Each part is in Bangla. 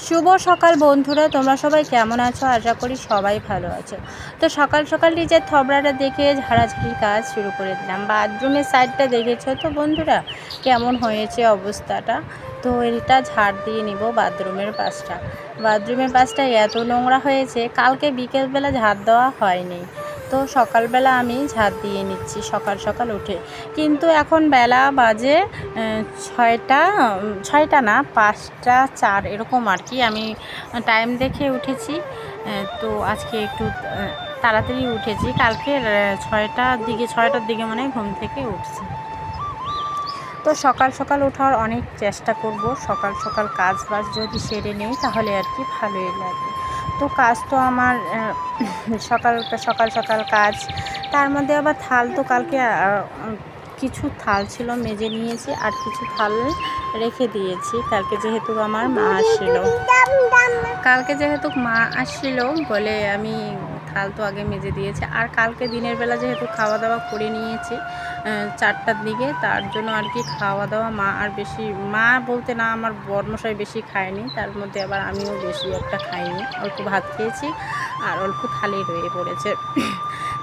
শুভ সকাল বন্ধুরা, তোমরা সবাই কেমন আছো? আশা করি সবাই ভালো আছো। তো সকাল সকাল নিজের থবড়াটা দেখে ঝাড়াঝাড়ির কাজ শুরু করে দিলাম। বাথরুমের সাইডটা দেখেছো তো বন্ধুরা কেমন হয়েছে অবস্থাটা। তো এটা ঝাড় দিয়ে নিব বাথরুমের পাশটা এত নোংরা হয়েছে, কালকে বিকেলবেলা ঝাড় দেওয়া হয়নি। তো সকালবেলা আমি ঝাড় দিয়ে নিচ্ছি সকাল সকাল উঠে। কিন্তু এখন বেলা বাজে ছয়টা না 5টা 4 এরকম আর কি। আমি টাইম দেখে উঠেছি। তো আজকে একটু তাড়াতাড়ি উঠেছি। কালকে 6টার দিকে মানে ঘুম থেকে উঠছি। তো সকাল সকাল ওঠার অনেক চেষ্টা করব। সকাল সকাল কাজ বাজ যদি সেরে নেই তাহলে আর কি ভালোই লাগে। তো কাজ তো আমার সকাল সকাল কাজ, তার মধ্যে আবার থাল তো কালকে কিছু থাল ছিল মেজে নিয়েছি, আর কিছু থাল রেখে দিয়েছি। কালকে যেহেতু মা আসছিল বলে আমি থাল তো আগে মেজে দিয়েছি। আর কালকে দিনের বেলা যেহেতু খাওয়া দাওয়া করে নিয়েছি 4টার দিকে, তার জন্য আর কি খাওয়া দাওয়া মা বলতে না, আমার বরমশাই বেশি খায়নি। তার মধ্যে আবার আমিও বেশি একটা খাইনি, অল্প ভাত খেয়েছি আর অল্প থালি রয়ে পড়েছে।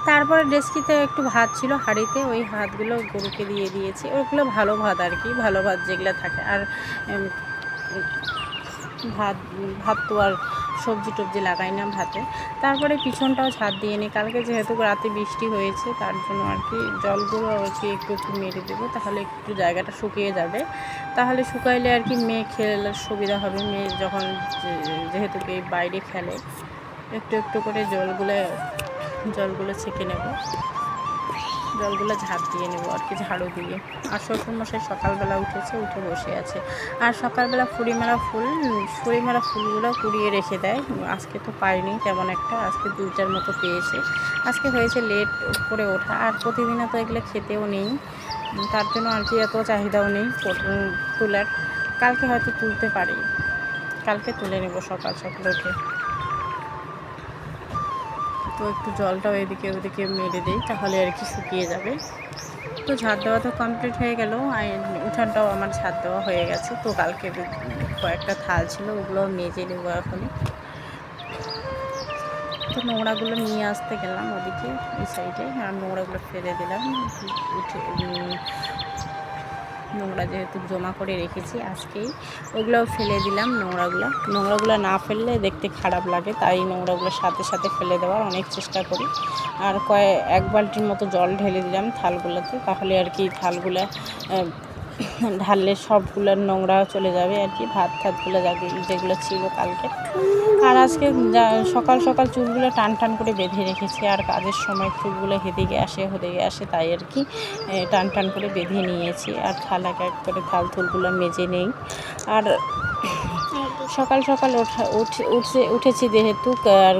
তারপরে ডেস্কিতে একটু ভাত ছিল হাঁড়িতে, ওই ভাতগুলো গরুকে দিয়ে দিয়েছি। ওইগুলো ভালো ভাত আর কি, ভালো ভাত যেগুলো থাকে। আর ভাত তো আর সবজি টবজি লাগাই না ভাতে। তারপরে পিছনটাও ঝাড় দিয়ে নিই। কালকে যেহেতু রাতে বৃষ্টি হয়েছে তার জন্য আর কি জলগুলো আর কি একটু মেরে দেবো, তাহলে একটু জায়গাটা শুকিয়ে যাবে। তাহলে শুকাইলে আর কি মেয়ে খেলে সুবিধা হবে। মেয়ে যখন যেহেতু বাইরে খেলে, একটু একটু করে জলগুলো ছেঁকে নেব, জলগুলো ঝাড় দিয়ে নেব আর কি ঝাড়ু দিয়ে। আর শ্বশুরমশাই সকালবেলা উঠে বসে আছে। আর সকালবেলা ফুরিমেলা ফুলগুলো কুড়িয়ে রেখে দেয়। আজকে তো পাইনি তেমন একটা, আজকে 2টার মতো পেয়েছে। আজকে হয়েছে লেট করে ওঠা, আর প্রতিদিনও তো এগুলো খেতেও নেই, তার জন্য আর কি এত চাহিদাও নেই তোলার। কালকে হয়তো তুলতে পারি, কালকে তুলে নেব সকাল সকাল উঠে। তো একটু জলটাও এদিকে ওদিকে মেরে দিই, তাহলে আর কি শুকিয়ে যাবে। তো ঝাড় দেওয়া তো কমপ্লিট হয়ে গেল, আর উঠানটাও আমার ঝাড় দেওয়া হয়ে গেছে। তো কালকে কয়েকটা থাল ছিল, ওগুলো মেজে নেবো এখনই। তো নোংরাগুলো নিয়ে আসতে গেলাম ওদিকে এই সাইডে, আর নোংরাগুলো ফেলে দিলাম। নোংরা যেহেতু জমা করে রেখেছি আজকেই, ওগুলোও ফেলে দিলাম। নোংরাগুলো না ফেললে দেখতে খারাপ লাগে, তাই নোংরাগুলোর সাথে সাথে ফেলে দেওয়ার অনেক চেষ্টা করি। আর 1 বালতির মতো জল ঢেলে দিলাম থালগুলোতে, তাহলে আর কি থালগুলো ঢাললে সবগুলোর নোংরা চলে যাবে আর কি, ভাতগুলো যেগুলো ছিল কালকে। আর আজকে সকাল সকাল চুলগুলো টান করে বেঁধে রেখেছি, আর কাজের সময় চুলগুলো হেদিকে আসে, তাই আর কি টান করে বেঁধে নিয়েছি। আর এক করে থুলগুলো মেজে নেই। আর সকাল সকাল উঠেছি যেহেতু, আর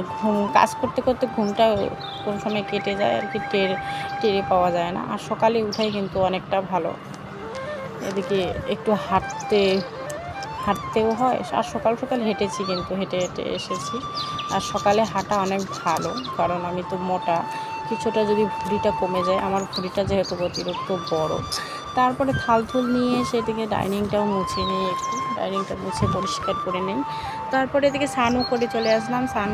কাজ করতে করতে ঘুমটা কোন সময় কেটে যায় আর কি টেরে পাওয়া যায় না। আর সকালে উঠাই কিন্তু অনেকটা ভালো, এদিকে একটু হাঁটতেও হয়। আর সকাল সকাল হেঁটেছি, কিন্তু হেঁটে এসেছি। আর সকালে হাঁটা অনেক ভালো, কারণ আমি তো মোটা, কিছুটা যদি ভুঁড়িটা কমে যায়, আমার ভুঁড়িটা যেহেতু অতিরিক্ত বড়। তারপরে থাল নিয়ে সেদিকে ডাইনিংটাও মুছে নিই, একটু ডাইনিংটা মুছে পরিষ্কার করে নিই। তারপরে এদিকে স্নানও করে চলে আসলাম। স্নান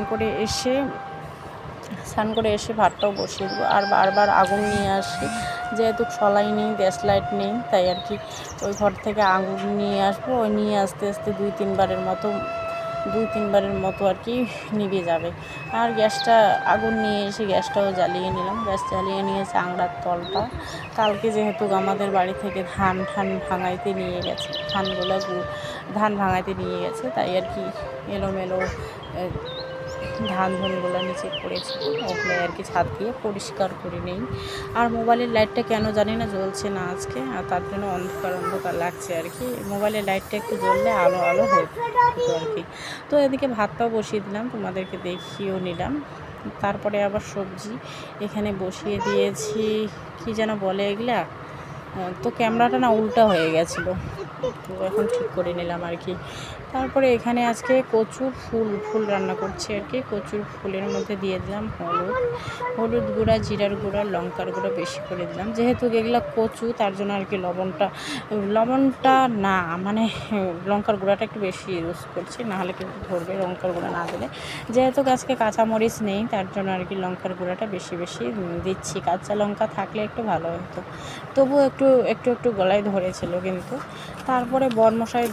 করে এসে ভাতটাও বসিয়ে দেবো। আর বারবার আগুন নিয়ে আসি, যেহেতু সলাই নেই, গ্যাস লাইট নেই, তাই আর কি ওই ঘর থেকে আগুন নিয়ে আসবো। ওই নিয়ে আস্তে 2-3বারের মতো আর কি নিভে যাবে। আর আগুন নিয়ে এসে গ্যাসটাও জ্বালিয়ে নিলাম। গ্যাস জ্বালিয়ে নিয়ে চাংড়ার তলটা, কালকে যেহেতু আমাদের বাড়ি থেকে ধান ভাঙাইতে নিয়ে গেছে, ধান ভাঙাইতে নিয়ে গেছে, তাই আর কি এলোমেলো ধানগুলো নিচে পড়েছিল, ওগুলো আর কি ছাদ দিয়ে পরিষ্কার করে নেই। আর মোবাইলের লাইটটা কেন জানি না জ্বলছে না আজকে, আর তার জন্য অন্ধকার লাগছে আর কি। মোবাইলের লাইটটা একটু জ্বললে আলো হতো আর কি। তো এদিকে ভাতটাও বসিয়ে দিলাম, তোমাদেরকে দেখিয়েও নিলাম। তারপরে আবার সবজি এখানে বসিয়ে দিয়েছি, কি যেন বলে এগুলা, তো ক্যামেরাটা না উল্টা হয়ে গেছিলো, তো এখন ঠিক করে নিলাম আর কি। তারপরে এখানে আজকে কচুর ফুল রান্না করছি আর কি। কচুর ফুলের মধ্যে দিয়ে দিলাম হলুদ গুঁড়া, জিরার গুঁড়া, লঙ্কার গুঁড়া বেশি করে দিলাম, যেহেতু এগুলো কচু তার জন্য আর কি লবণটা না মানে লঙ্কার গুঁড়াটা একটু বেশি ইউজ করছি, নাহলে কিন্তু ধরবে লঙ্কার গুঁড়া না দিলে। যেহেতু আজকে কাঁচামরিচ নেই তার জন্য আর কি লঙ্কার গুঁড়াটা বেশি দিচ্ছি। কাঁচা লঙ্কা থাকলে একটু ভালো হতো, তবুও একটু গলায় ধরেছিল কিন্তু। তারপরে বরমশাই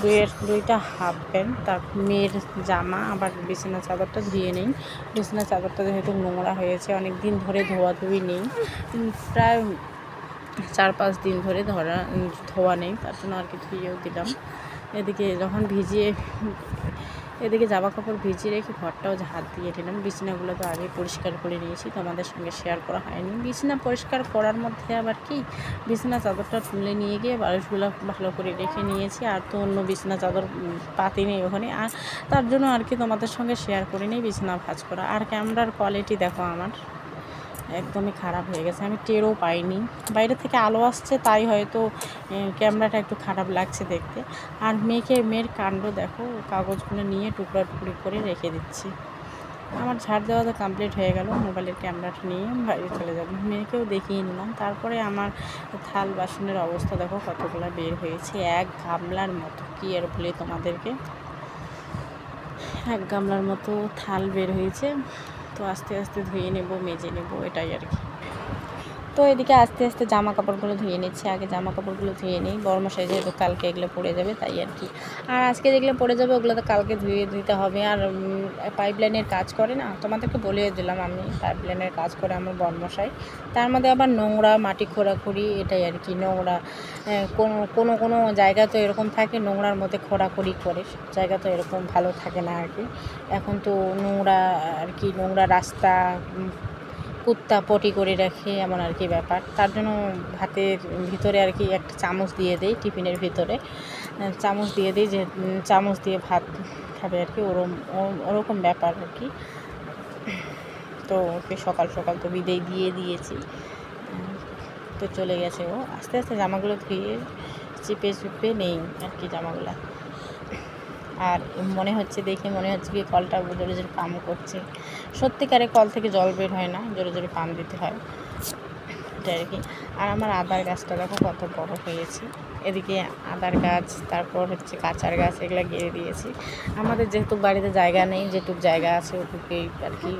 দুইটা হাফ প্যান্ট, তার মেয়ের জামা, আবার বিছানা চাদরটা ধুয়ে নেই। বিছানা চাদরটা যেহেতু নোংরা হয়েছে, অনেক দিন ধরে ধোয়াধুয়ি নেই, প্রায় 4-5 দিন ধরে ধোয়া নেই, তার জন্য আর কি ধুয়েও দিলাম। এদিকে জামা কাপড় ভিজিয়ে রেখে ঘরটাও হাত দিয়ে নিলাম। বিছানাগুলো তো আগে পরিষ্কার করে নিয়েছি, তোমাদের সঙ্গে শেয়ার করা হয়নি। বিছানা পরিষ্কার করার মধ্যে আবার কি বিছানা চাদরটা তুলে নিয়ে গিয়ে বালিশগুলো ভালো করে রেখে নিয়েছি, আর তো অন্য বিছানা চাদর পাতি নেই ওখানে, আর তার জন্য আর কি তোমাদের সঙ্গে শেয়ার করে নিই বিছানা ভাঁজ করা। আর ক্যামেরার কোয়ালিটি দেখো আমার একদমই খারাপ হয়ে গেছে, আমি টেরও পাইনি। বাইরে থেকে আলো আসছে তাই হয়তো ক্যামেরাটা একটু খারাপ লাগছে দেখতে। আর মেয়ের কাণ্ড দেখো, কাগজগুলো নিয়ে টুকরা টুকরি করে রেখে দিচ্ছি। আমার ঝাড় দেওয়া তো কমপ্লিট হয়ে গেল, মোবাইলের ক্যামেরাটা নিয়ে বাইরে চলে যাবো। মেয়েকেও দেখিয়ে নিলাম। তারপরে আমার থাল বাসনের অবস্থা দেখো কতগুলো বের হয়েছে, এক গামলার মতো। কি আর বলি তোমাদেরকে, এক গামলার মতো থাল বের হয়েছে। তো আস্তে আস্তে ধুয়ে নেব, মেজে নেব, এটাই আর কি। তো এদিকে আস্তে আস্তে জামা কাপড়গুলো ধুয়ে নিচ্ছে। আগে জামা কাপড়গুলো ধুয়ে নিই, বড়মশাই যেহেতু কালকে এগুলো পড়ে যাবে তাই আর কি। আর আজকে যেগুলো পড়ে যাবে ওগুলো তো কালকে ধুয়ে দিতে হবে। আর পাইপলাইনের কাজ করে না, তোমাদেরকে বলে দিলাম, আমি পাইপলাইনের কাজ করে আমার বড়মশাই। তার মধ্যে আবার নোংরা, মাটি খোঁড়াখুড়ি, এটাই আর কি। নোংরা কোনো জায়গা তো এরকম থাকে নোংরার মধ্যে খোঁড়াখুড়ি করে, জায়গা তো এরকম ভালো থাকে না আর কি। এখন তো নোংরা আর কি, নোংরা রাস্তা, কুত্তা পটি করে রাখে এমন আর কি ব্যাপার। তার জন্য ভাতের ভিতরে আর কি একটা চামচ দিয়ে দেই, টিফিনের ভিতরে চামচ দিয়ে দিই, যে চামচ দিয়ে ভাত খাবে আর কি, ওরকম ব্যাপার আর কি। তো ওকে সকাল সকাল তো বিদায় দিয়ে দিয়েছি, তো চলে গেছে ও। আস্তে আস্তে জামাগুলো ধুয়ে চিপে নেই আর কি জামাগুলো। আর দেখে মনে হচ্ছে কি কলটা জোরে জোরে পাম্প করছে। সত্যিকারে কল থেকে জল বের হয় না, জোরে জোরে পাম্প দিতে হয়, এটা আর কি। আর আমার আদার গাছটা দেখো কত বড় হয়েছে। এদিকে আদার গাছ, তারপর হচ্ছে কাঁচার গাছ, এগুলো গেড়ে দিয়েছি। আমাদের যেহেতু বাড়িতে জায়গা নেই, যেটুকু জায়গা আছে ওটুকুই আর কি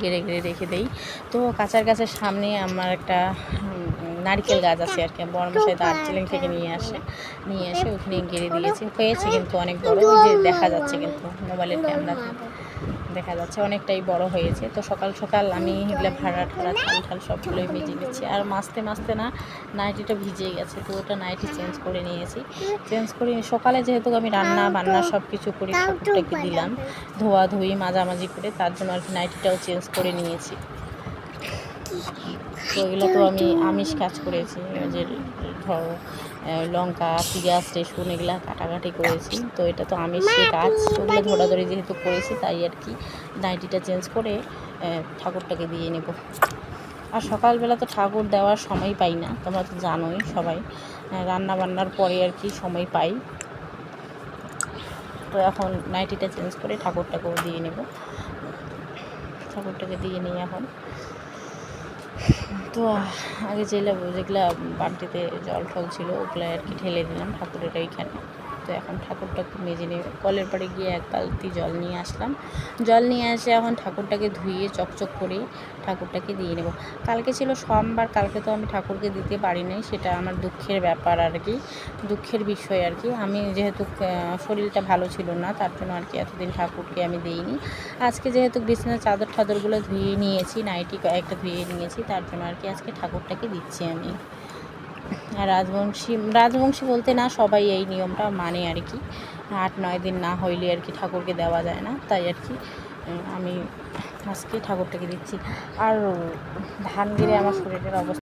গেড়ে রেখে দেই। তো কাঁচার গাছের সামনে আমার একটা নারকেল গাছ আছে আর কি, বড়মশাই দার্জিলিং থেকে নিয়ে এসে ওখানে গেড়ে দিয়েছে। হয়েছে কিন্তু অনেক বড়, ওই যে দেখা যাচ্ছে কিন্তু মোবাইলের ক্যামেরাতে দেখা যাচ্ছে অনেকটাই বড় হয়েছে। তো সকাল সকাল আমি এগুলো ভাড়া ঠাল সবগুলোই মেজে নিচ্ছি। আর মাঝতে না নাইটিটা ভিজে গেছে, তো ওটা নাইটি চেঞ্জ করে নিয়েছি। সকালে যেহেতু আমি রান্না বান্না সব কিছু করে ঠাকুরটাকে দিলাম ধোয়াধুয়ি মাঝামাঝি করে, তার জন্য আর কি নাইটিটাও চেঞ্জ করে নিয়েছি। তো এগুলো তো আমি আমিষ কাজ করেছি, যে ধরো লঙ্কা, পেঁয়াজ, রসুন এগুলো কাটাকাটি করেছি। তো এটা তো আমিষের কাজ, ওগুলো ধরাধরি যেহেতু করেছি তাই আর কি নাইটিটা চেঞ্জ করে ঠাকুরটাকে দিয়ে নেব। আর সকালবেলা তো ঠাকুর দেওয়ার সময় পাই না, তোমরা তো জানোই সবাই, রান্না বান্নার পরে আর কি সময় পাই। তো এখন নাইটিটা চেঞ্জ করে ঠাকুরটাকেও দিয়ে নেব, ঠাকুরটাকে দিয়ে নিই এখন। তো আগে যেগুলো বালতিতে জল টল ছিল ওগুলো আর কি ঢেলে দিলাম ঠাকুরের এইখানে। তো এখন ঠাকুরটাকে মেজে নিয়ে কলের পাড়ে গিয়ে এক বালতি জল নিয়ে আসলাম। জল নিয়ে এসে এখন ঠাকুরটাকে ধুয়ে চকচক করে ঠাকুরটাকে দিয়ে নেব। কালকে ছিল সোমবার, কালকে তো আমি ঠাকুরকে দিতে পারি নাই, সেটা আমার দুঃখের ব্যাপার আর কি, দুঃখের বিষয় আর কি। আমি যেহেতু শরীরটা ভালো ছিল না তার জন্য আর কি এতদিন ঠাকুরকে আমি দিইনি। আজকে যেহেতু বিছানার চাদরগুলো ধুয়ে নিয়েছি, নাইটি কয়েকটা ধুয়ে নিয়েছি, তার জন্য আর কি আজকে ঠাকুরটাকে দিচ্ছি আমি। আর রাজবংশী বলতে না, সবাই এই নিয়মটা মানে আর কি, 8-9 দিন না হইলে আর কি ঠাকুরকে দেওয়া যায় না, তাই আর কি আমি আজকে ঠাকুরটাকে দিচ্ছি। আর ধান গেড়ে আমার শরীরের অবস্থা